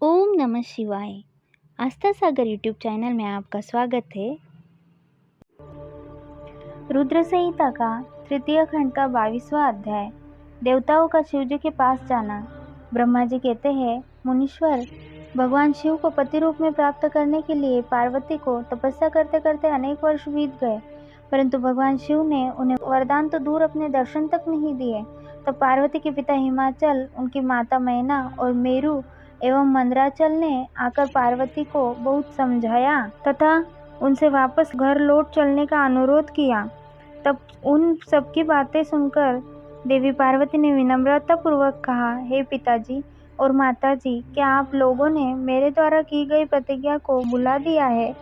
ओम नमः शिवाय। आस्था सागर YouTube channel में आपका स्वागत है। रुद्र संहिता का तृतीय खंड का 22वां अध्याय, देवताओं का शिवजी के पास जाना। ब्रह्मा जी कहते हैं, मुनीश्वर, भगवान शिव को पति रूप में प्राप्त करने के लिए पार्वती को तपस्या करते करते अनेक वर्ष बीत गए, परंतु भगवान शिव ने उन्हें वरदान तो दूर अपने दर्शन तक नहीं दिए। तो पार्वती के पिता हिमाचल, उनकी माता मैना और मेरु एवं मंदराचल ने आकर पार्वती को बहुत समझाया तथा उनसे वापस घर लौट चलने का अनुरोध किया। तब उन सबकी बातें सुनकर देवी पार्वती ने विनम्रता पूर्वक कहा, हे पिताजी और माताजी, क्या आप लोगों ने मेरे द्वारा की गई प्रतिज्ञा को भुला दिया है?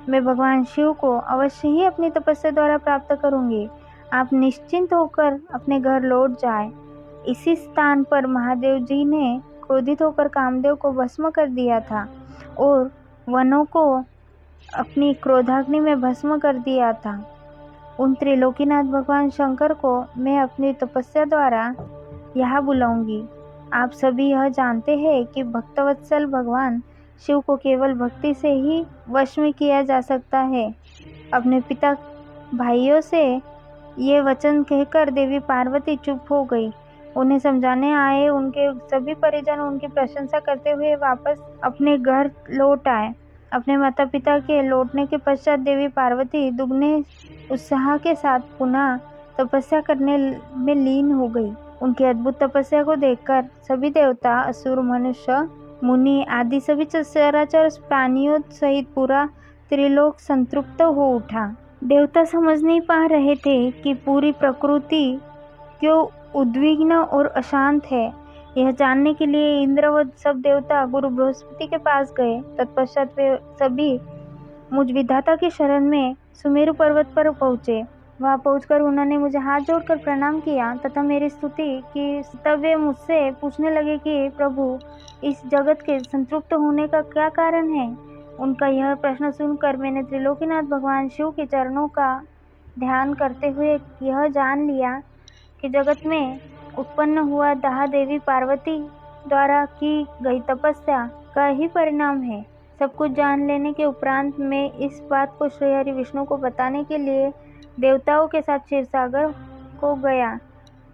मैं भगवान शिव को अवश्य ही अपनी तपस्या द्वारा प्राप्त करूंगी। आप निश्चिंत होकर अपने घर लौट जाएं। इसी स्थान पर महादेव जी ने क्रोधित होकर कामदेव को भस्म कर दिया था और वनों को अपनी क्रोधाग्नि में भस्म कर दिया था। उन त्रिलोकीनाथ भगवान शंकर को मैं अपनी तपस्या द्वारा यहाँ बुलाऊंगी। आप सभी यह जानते हैं कि भक्तवत्सल भगवान शिव को केवल भक्ति से ही वश में किया जा सकता है। अपने पिता भाइयों से ये वचन कहकर देवी पार्वती चुप हो गई। उन्हें समझाने आए उनके सभी परिजन उनकी प्रशंसा करते हुए वापस अपने घर लौट आए। अपने माता पिता के लौटने के पश्चात देवी पार्वती दुगने उत्साह के साथ पुनः तपस्या करने में लीन हो गई। उनकी अद्भुत तपस्या को देखकर सभी देवता, असुर, मनुष्य, मुनि आदि सभी चराचर प्राणियों सहित पूरा त्रिलोक संतृप्त हो उठा। देवता समझ नहीं पा रहे थे कि पूरी प्रकृति क्यों उद्विग्न और अशांत है। यह जानने के लिए इंद्र व सब देवता गुरु बृहस्पति के पास गए। तत्पश्चात वे सभी मुझ विधाता की शरण में सुमेरु पर्वत पर पहुँचे। वहां पहुंचकर उन्होंने मुझे हाथ जोड़कर प्रणाम किया तथा मेरी स्तुति की। तब वे मुझसे पूछने लगे कि प्रभु, इस जगत के संतृप्त होने का क्या कारण है? उनका यह प्रश्न सुनकर मैंने त्रिलोकीनाथ भगवान शिव के चरणों का ध्यान करते हुए यह जान लिया कि जगत में उत्पन्न हुआ दाह देवी पार्वती द्वारा की गई तपस्या का ही परिणाम है। सब कुछ जान लेने के उपरांत मैं इस बात को श्रीहरि विष्णु को बताने के लिए देवताओं के साथ क्षीरसागर को गया।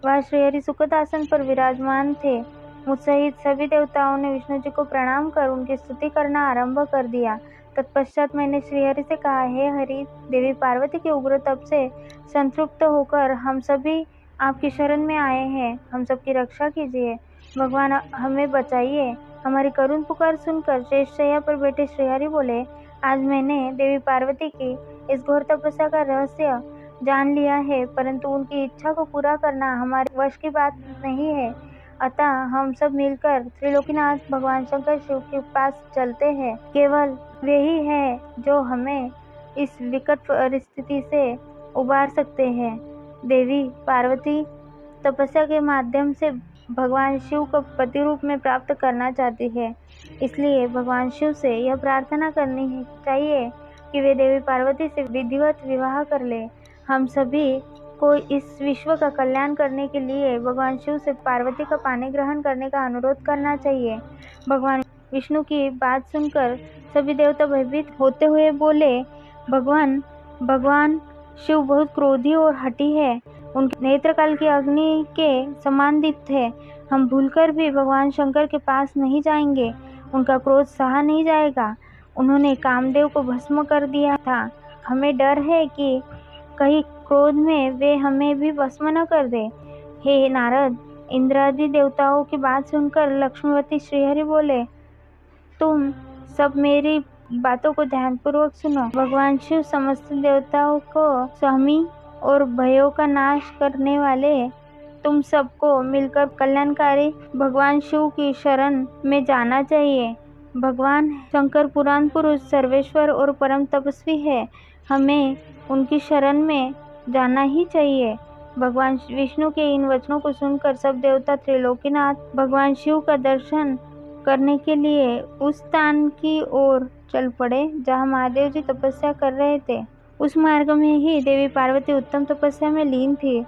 वह श्रीहरि सुखद आसन पर विराजमान थे। मुझ सहित सभी देवताओं ने विष्णु जी को प्रणाम कर उनकी स्तुति करना आरंभ कर दिया। तत्पश्चात मैंने श्रीहरि से कहा, हे हरि, देवी पार्वती के उग्र तप से संतृप्त होकर हम सभी आपकी शरण में आए हैं। हम सबकी रक्षा कीजिए। भगवान, हमें बचाइए। हमारी करुण पुकार सुनकर शेषशैया पर बैठे श्रीहरि बोले, आज मैंने देवी पार्वती की इस घोर तपस्या का रहस्य जान लिया है, परंतु उनकी इच्छा को पूरा करना हमारे वश की बात नहीं है। अतः हम सब मिलकर त्रिलोकीनाथ भगवान शंकर शिव के पास चलते हैं। केवल वे ही हैं जो हमें इस विकट परिस्थिति से उबार सकते हैं। देवी पार्वती तपस्या के माध्यम से भगवान शिव को पति रूप में प्राप्त करना चाहती है, इसलिए भगवान शिव से यह प्रार्थना करनी चाहिए कि वे देवी पार्वती से विधिवत विवाह कर ले। हम सभी को इस विश्व का कल्याण करने के लिए भगवान शिव से पार्वती का पानी ग्रहण करने का अनुरोध करना चाहिए। भगवान विष्णु की बात सुनकर सभी देवता भयभीत होते हुए बोले, भगवान शिव बहुत क्रोधी और हठी है। उनके नेत्रकाल की अग्नि के समान दीप्त है। हम भूलकर भी भगवान शंकर के पास नहीं जाएंगे। उनका क्रोध सहा नहीं जाएगा। उन्होंने कामदेव को भस्म कर दिया था। हमें डर है कि कहीं क्रोध में वे हमें भी भस्म न कर दे। हे नारद, इंद्रादि देवताओं की बात सुनकर लक्ष्मीवती श्रीहरि बोले, तुम सब मेरी बातों को ध्यानपूर्वक सुनो। भगवान शिव समस्त देवताओं को स्वामी और भयों का नाश करने वाले हैं। तुम सबको मिलकर कल्याणकारी भगवान शिव की शरण में जाना चाहिए। भगवान शंकर पुराण पुरुष, सर्वेश्वर और परम तपस्वी है। हमें उनकी शरण में जाना ही चाहिए। भगवान विष्णु के इन वचनों को सुनकर सब देवता त्रिलोकीनाथ भगवान शिव का दर्शन करने के लिए उस स्थान की ओर चल पड़े जहाँ महादेव जी तपस्या कर रहे थे। उस मार्ग में ही देवी पार्वती उत्तम तपस्या में लीन थी।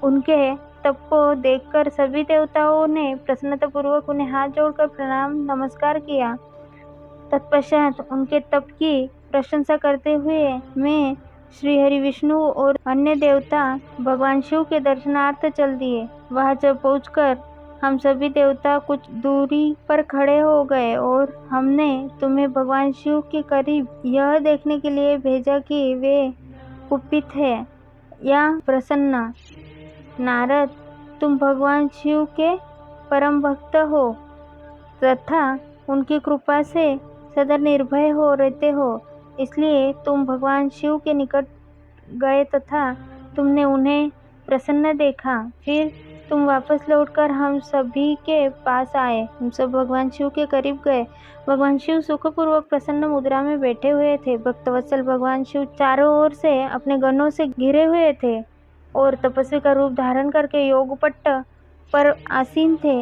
उनके तप को देखकर सभी देवताओं ने प्रसन्नतापूर्वक उन्हें हाथ जोड़कर प्रणाम नमस्कार किया। तत्पश्चात उनके तप की प्रशंसा करते हुए मैं श्रीहरि विष्णु और अन्य देवता भगवान शिव के दर्शनार्थ चल दिए। वहां जब पहुंचकर हम सभी देवता कुछ दूरी पर खड़े हो गए और हमने तुम्हें भगवान शिव के करीब यह देखने के लिए भेजा कि वे कुपित है या प्रसन्न। नारद, तुम भगवान शिव के परम भक्त हो तथा उनकी कृपा से सदा निर्भय हो रहते हो, इसलिए तुम भगवान शिव के निकट गए तथा तुमने उन्हें प्रसन्न देखा। फिर तुम वापस लौटकर हम सभी के पास आए। हम सब भगवान शिव के करीब गए। भगवान शिव सुखपूर्वक प्रसन्न मुद्रा में बैठे हुए थे। भक्तवत्सल भगवान शिव चारों ओर से अपने गणों से घिरे हुए थे और तपस्वी का रूप धारण करके योगपट्ट पर आसीन थे।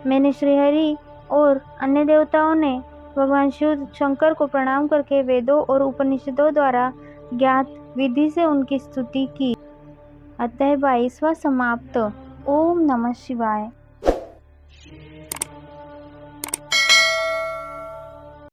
मैंने श्रीहरि और अन्य देवताओं ने भगवान शिव शंकर को प्रणाम करके वेदों और उपनिषदों द्वारा ज्ञात विधि से उनकी स्तुति की। अध्याय 22वां समाप्त। ओम नमः शिवाय।